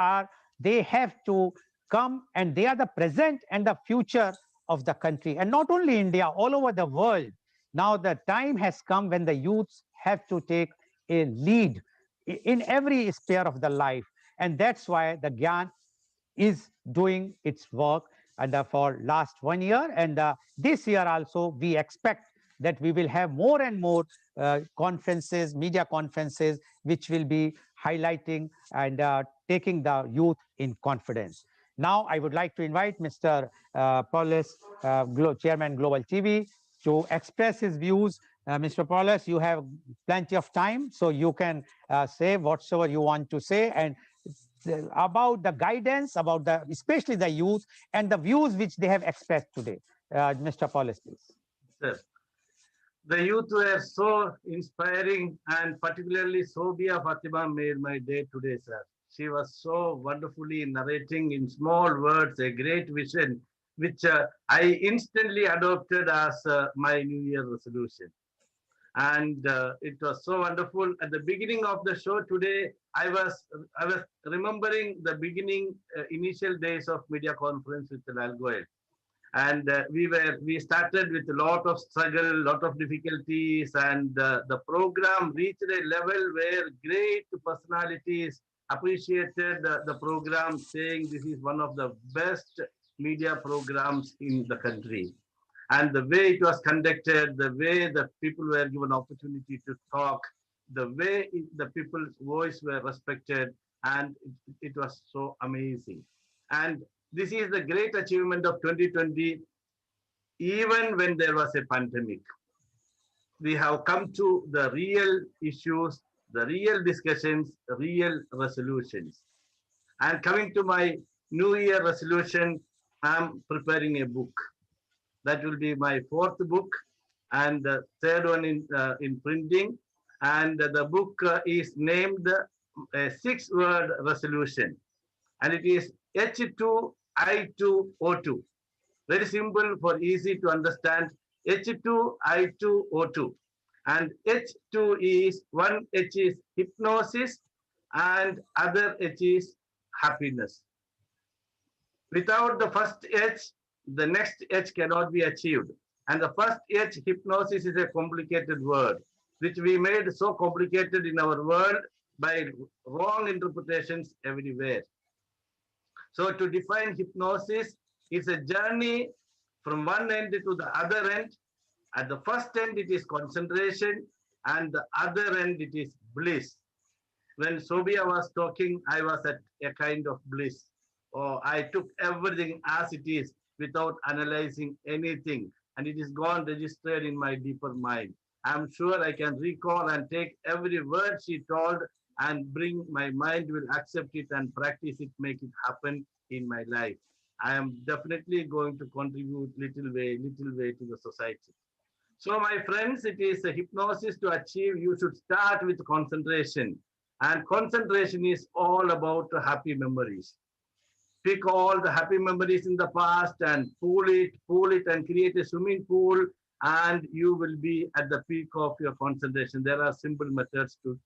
have to come, and they are the present and the future of the country. And not only India, all over the world. Now the time has come when the youths have to take a lead in every sphere of the life. And that's why the GYAN is doing its work for last 1 year. And this year also, we expect that we will have more and more conferences, media conferences, which will be highlighting and taking the youth in confidence. Now, I would like to invite Mr. Paulus, Chairman Global TV, to express his views. Mr. Paulus, you have plenty of time, so you can say whatsoever you want to say, and about the guidance, about especially the youth and the views which they have expressed today. Mr. Paulus, please. Sir, the youth were so inspiring, and particularly Sobia Fatima made my day today, sir. She was so wonderfully narrating in small words a great vision, which I instantly adopted as my New Year resolution. And it was so wonderful. At the beginning of the show today, I was remembering the beginning initial days of media conference with Lal Goel. And we started with a lot of struggle, lot of difficulties, and the program reached a level where great personalities appreciated the program, saying this is one of the best media programs in the country. And the way it was conducted, the way the people were given opportunity to talk, the way the people's voice were respected, and it was so amazing. And this is the great achievement of 2020, even when there was a pandemic. We have come to the real issues the real discussions, real resolutions. And coming to my New Year resolution, I'm preparing a book. That will be my fourth book and the third one in printing. And the book is named a 6-word resolution. And it is H2I2O2. Very simple for easy to understand. H2I2O2. And H2 is one H is hypnosis and other H is happiness. Without the first H, the next H cannot be achieved. And the first H, hypnosis, is a complicated word, which we made so complicated in our world by wrong interpretations everywhere. So to define hypnosis, it's a journey from one end to the other end. At the first end, it is concentration, and the other end, it is bliss. When Sobia was talking, I was at a kind of bliss. Oh, I took everything as it is without analyzing anything, and it is gone registered in my deeper mind. I'm sure I can recall and take every word she told and bring my mind will accept it and practice it, make it happen in my life. I am definitely going to contribute little way to the society. So my friends, it is a hypnosis to achieve. You should start with concentration. And concentration is all about happy memories. Pick all the happy memories in the past and pull it and create a swimming pool, and you will be at the peak of your concentration. There are simple methods to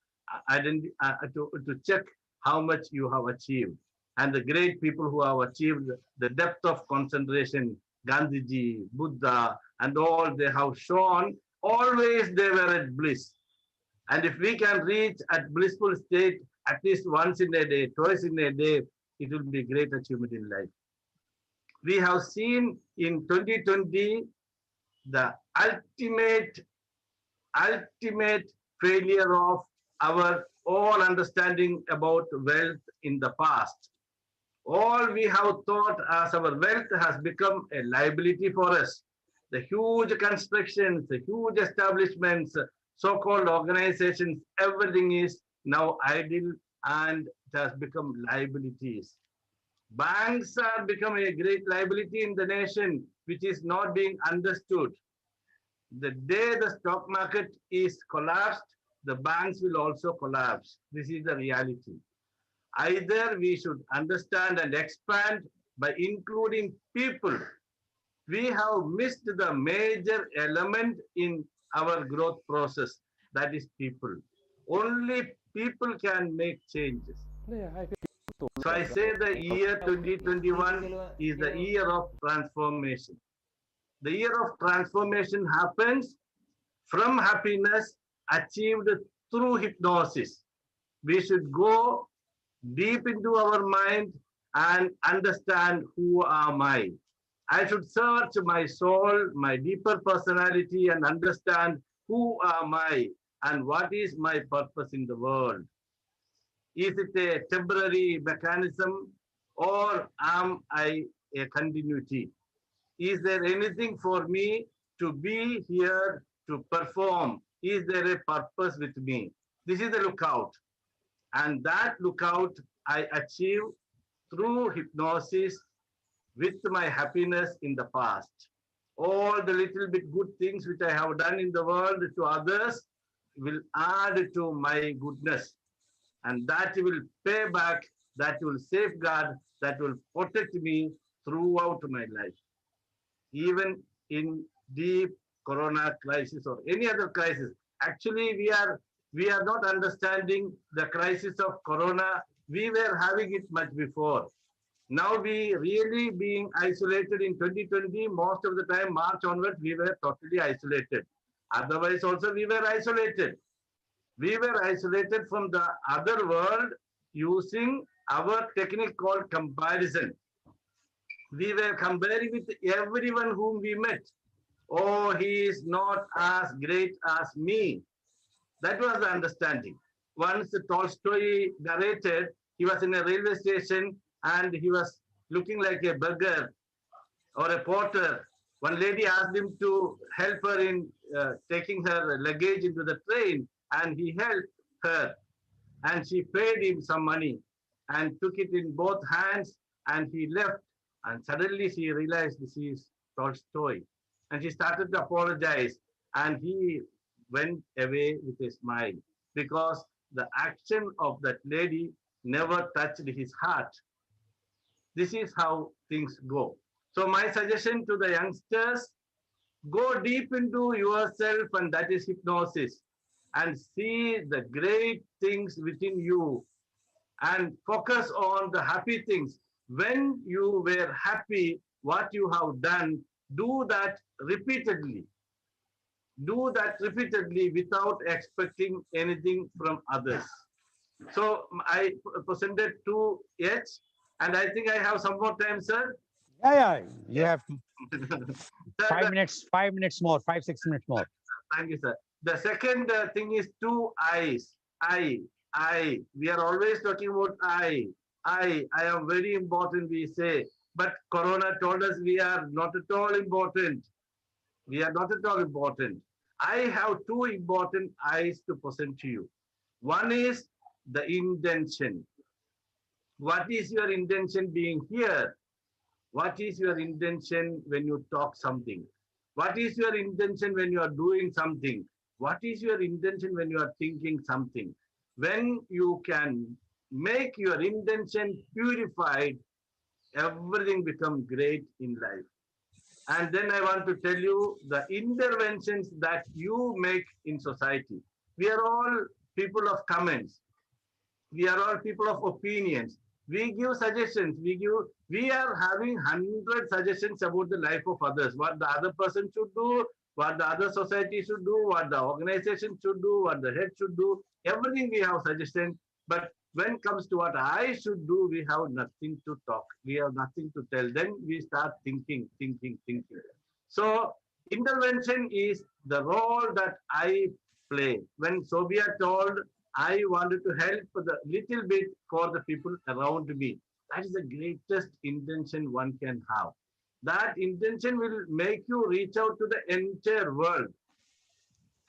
to check how much you have achieved. And the great people who have achieved the depth of concentration, Gandhiji, Buddha, and all, they have shown always they were at bliss. And if we can reach at blissful state at least once in a day, twice in a day, it will be a great achievement in life. We have seen in 2020 the ultimate failure of our all understanding about wealth in the past. All we have thought as our wealth has become a liability for us. The huge constructions, the huge establishments, so-called organizations, everything is now idle and it has become liabilities. Banks are becoming a great liability in the nation, which is not being understood. The day the stock market is collapsed, the banks will also collapse. This is the reality. Either we should understand and expand by including people. We have missed the major element in our growth process, that is people. Only people can make changes. So I say the year 2021 is the year of transformation. The year of transformation happens from happiness achieved through hypnosis. We should go deep into our mind and understand who am I. I should search my soul, my deeper personality, and understand who am I and what is my purpose in the world. Is it a temporary mechanism or am I a continuity? Is there anything for me to be here to perform? Is there a purpose with me? This is the lookout. And that lookout I achieve through hypnosis with my happiness in the past. All the little bit good things which I have done in the world to others will add to my goodness. And that will pay back, that will safeguard, that will protect me throughout my life. Even in deep corona crisis or any other crisis. Actually, we are not understanding the crisis of corona. We were having it much before. Now we really being isolated in 2020, most of the time, March onwards, we were totally isolated. Otherwise also we were isolated. We were isolated from the other world using our technique called comparison. We were comparing with everyone whom we met. Oh, he is not as great as me. That was the understanding. Once Tolstoy narrated, he was in a railway station and he was looking like a beggar or a porter. One lady asked him to help her in taking her luggage into the train, and he helped. her, and she paid him some money and took it in both hands, and he left. And suddenly she realized this is Tolstoy, and she started to apologize, and he went away with a smile because the action of that lady never touched his heart. This is how things go. So my suggestion to the youngsters, go deep into yourself, and that is hypnosis, and see the great things within you and focus on the happy things. When you were happy, what you have done, do that repeatedly. Do that repeatedly without expecting anything from others. So I presented 2H, and I think I have some more time, sir. Yeah, you have Sir, 5 minutes more, 5-6 minutes more. thank you, sir. The second thing is 2 I's. I. We are always talking about I am very important, we say. But Corona told us we are not at all important. We are not at all important. I have two important I's to present to you. One is the intention. What is your intention being here? What is your intention when you talk something? What is your intention when you are doing something? What is your intention when you are thinking something? When you can make your intention purified, everything becomes great in life. And then I want to tell you the interventions that you make in society. We are all people of comments. We are all people of opinions. We give suggestions. We are having 100 suggestions about the life of others, what the other person should do, what the other society should do, what the organization should do, what the head should do. Everything we have suggestions. But when it comes to what I should do, we have nothing to talk. We have nothing to tell. Then we start thinking. So intervention is the role that I play. When Sobia told I wanted to help the little bit for the people around me, that is the greatest intention one can have. That intention will make you reach out to the entire world.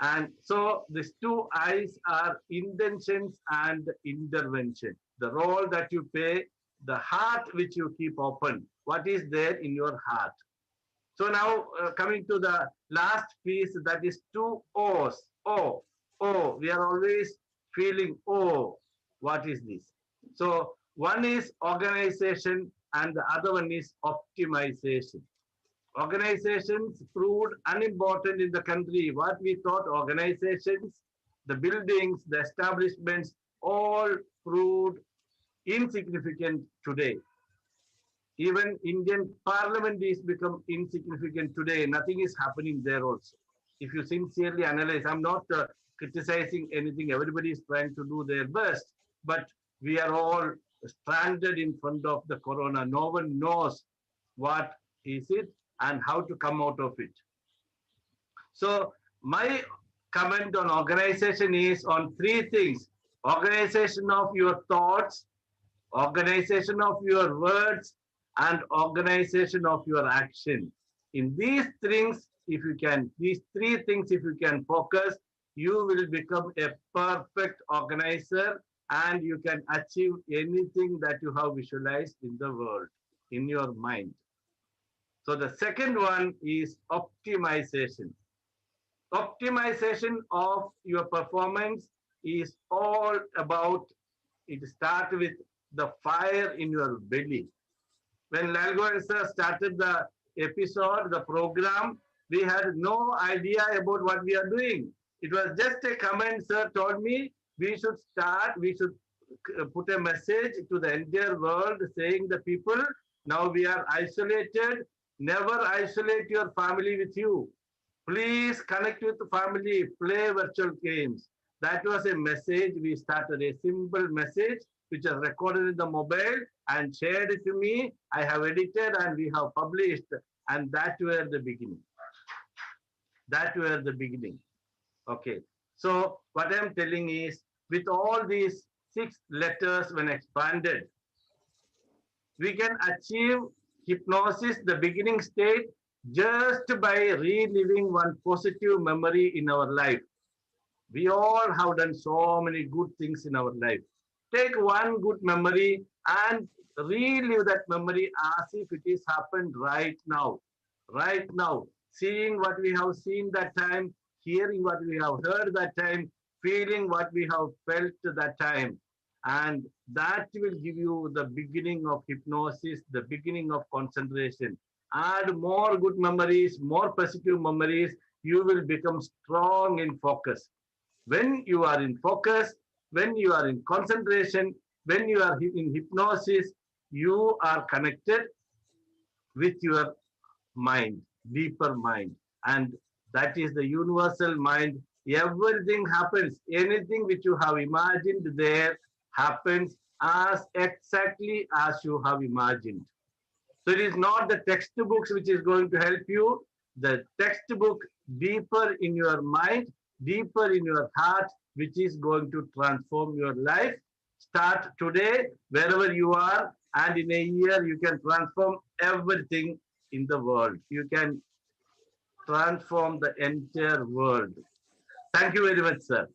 And so these two I's are intentions and intervention. The role that you play, the heart which you keep open. What is there in your heart? So now coming to the last piece, that is two O's. Oh, we are always feeling, oh, what is this? So one is organization and the other one is optimization. Organizations proved unimportant in the country. What we thought organizations, the buildings, the establishments, all proved insignificant today. Even Indian parliament is become insignificant today. Nothing is happening there also. If you sincerely analyze, I'm not criticizing anything. Everybody is trying to do their best, but we are all stranded in front of the corona. No one knows what is it and how to come out of it. So my comment on organization is on three things: organization of your thoughts, organization of your words, and organization of your action. In these things, these three things, if you can focus, you will become a perfect organizer and you can achieve anything that you have visualized in the world, in your mind. So the second one is optimization. Optimization of your performance is all about, it starts with the fire in your belly. When Lal Goel sir started the episode, the program, we had no idea about what we are doing. It was just a comment sir told me we should put a message to the entire world saying the people, now we are isolated, never isolate your family with you. Please connect with the family, play virtual games. That was a message. We started a simple message which was recorded in the mobile and shared it to me. I have edited and we have published, and that were the beginning. That were the beginning. Okay. So what I'm telling is, with all these 6 letters when expanded, we can achieve hypnosis, the beginning state, just by reliving one positive memory in our life. We all have done so many good things in our life. Take one good memory and relive that memory as if it is happened right now. Right now. Seeing what we have seen that time, hearing what we have heard that time, feeling what we have felt that time. And that will give you the beginning of hypnosis, the beginning of concentration. Add more good memories, more positive memories, you will become strong in focus. When you are in focus, when you are in concentration, when you are in hypnosis, you are connected with your mind, deeper mind. And that is the universal mind. Everything happens. Anything which you have imagined there happens as exactly as you have imagined. So it is not the textbooks which is going to help you. The textbook deeper in your mind, deeper in your heart, which is going to transform your life. Start today, wherever you are, and in a year you can transform everything in the world. You can transform the entire world. Thank you very much, sir.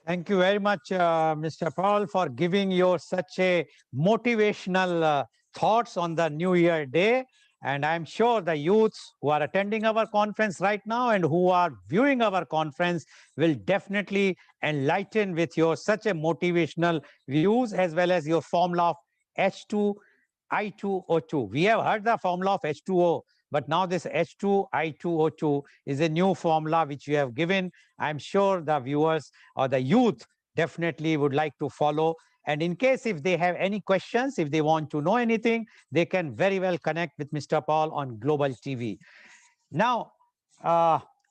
Thank you very much, Mr. Paul, for giving your such a motivational thoughts on the New Year Day. And I'm sure the youths who are attending our conference right now and who are viewing our conference will definitely enlighten with your such a motivational views, as well as your formula of H2I2O2. We have heard the formula of H2O, but now this H2I2O2 is a new formula which you have given. I'm sure the viewers or the youth definitely would like to follow. And in case if they have any questions, if they want to know anything, they can very well connect with Mr. Paul on Global TV. Now,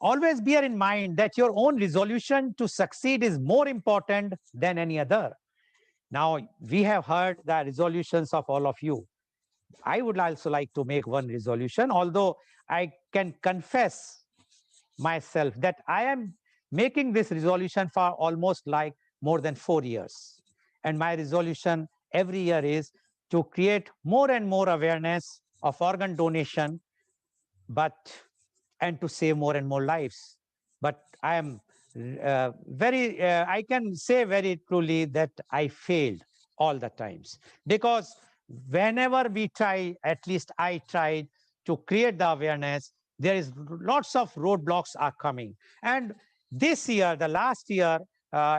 always bear in mind that your own resolution to succeed is more important than any other. Now, we have heard the resolutions of all of you. I would also like to make one resolution, although I can confess myself that I am making this resolution for almost like more than 4 years. And my resolution every year is to create more and more awareness of organ donation, and to save more and more lives. But I am I can say very truly that I failed all the times, because whenever we try, at least I tried to create the awareness, there is lots of roadblocks are coming. And this year, the last year,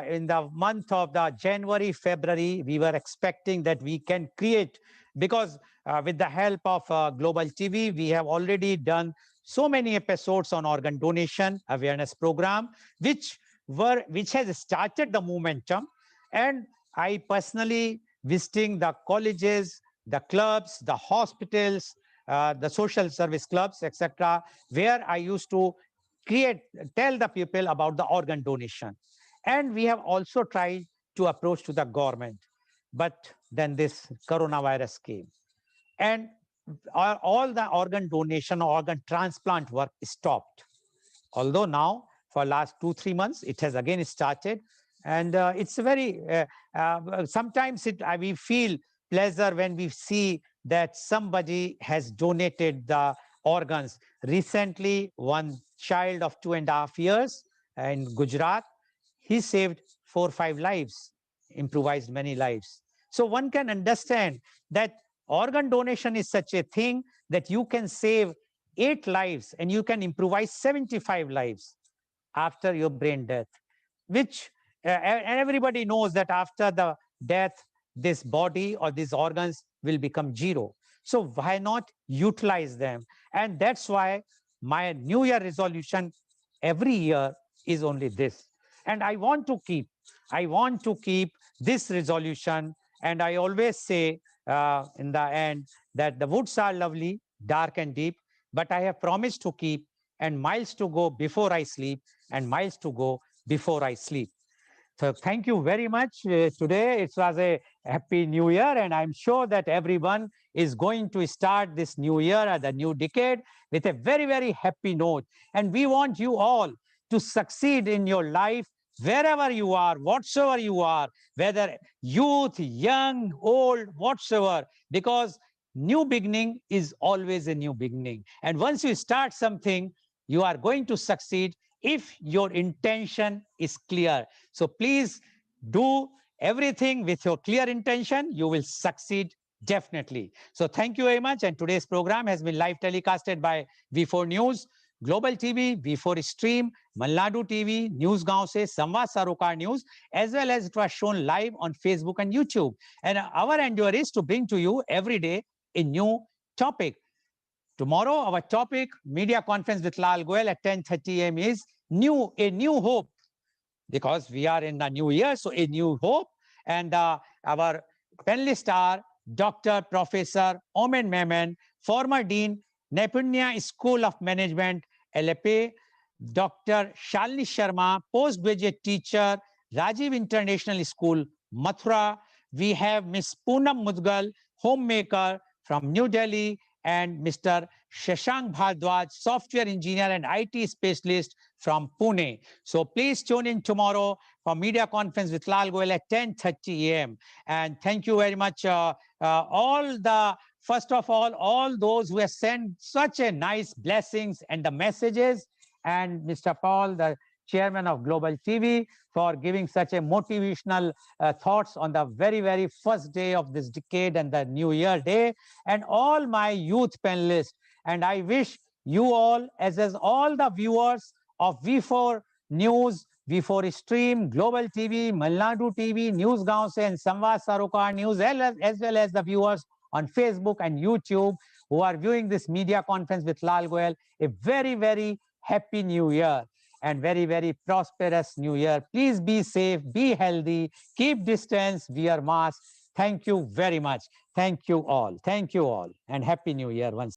in the month of the January, February, we were expecting that we can create, because with the help of Global TV, we have already done so many episodes on organ donation awareness program, which has started the momentum. And I personally visiting the colleges, the clubs, the hospitals, the social service clubs, etc., where I used to tell the people about the organ donation. And we have also tried to approach to the government. But then this coronavirus came. And all the organ donation or organ transplant work stopped. Although now, for last 2-3 months, it has again started. And it's very, sometimes we feel pleasure when we see that somebody has donated the organs. Recently, one child of 2.5 years in Gujarat, he saved 4 or 5 lives, improvised many lives. So one can understand that organ donation is such a thing that you can save 8 lives and you can improvise 75 lives after your brain death, which and everybody knows that after the death, this body or these organs will become zero. So why not utilize them? And that's why my New Year resolution every year is only this. And I want to keep this resolution. And I always say in the end that the woods are lovely, dark and deep, but I have promised to keep, and miles to go before I sleep, and miles to go before I sleep. So thank you very much. Today it was a happy new year, and I'm sure that everyone is going to start this new year or the new decade with a very, very happy note. And we want you all to succeed in your life wherever you are, whatsoever you are, whether youth, young, old, whatsoever, because new beginning is always a new beginning. And once you start something, you are going to succeed if your intention is clear. So please do everything with your clear intention. You will succeed definitely. So thank you very much. And today's program has been live telecasted by V4 News, Global TV, V4 Stream, Malnadu TV, News Gaon Se, Samvad Sarokar News, as well as it was shown live on Facebook and YouTube. And our endeavor is to bring to you every day a new topic. Tomorrow, our topic, media conference with Lal Goel at 10:30 a.m. is a new hope, because we are in the new year, so a new hope. And our panelists are Dr. Professor Omen Mehman, former Dean, Nepunya School of Management, LFA, Dr. Shalini Sharma, postgraduate teacher, Rajiv International School, Mathura. We have Ms. Poonam Mudgal, homemaker from New Delhi, and Mr. Shashank Bhardwaj, software engineer and IT specialist from Pune. So please tune in tomorrow for media conference with Lal Goel at 10:30 a.m. And thank you very much, first of all those who have sent such a nice blessings and the messages, and Mr. Paul, the chairman of Global TV, for giving such a motivational thoughts on the very, very first day of this decade and the New Year day, and all my youth panelists. And I wish you all, as all the viewers of V4 News, V4 Stream, Global TV, Malnadu TV, News Gaon Se, and Samvad Sarokar News, as well as the viewers on Facebook and YouTube who are viewing this media conference with Lal Goel, a very, very happy New Year and very, very prosperous New Year. Please be safe, be healthy, keep distance, wear mask. Thank you very much. Thank you all. Thank you all. And Happy New Year once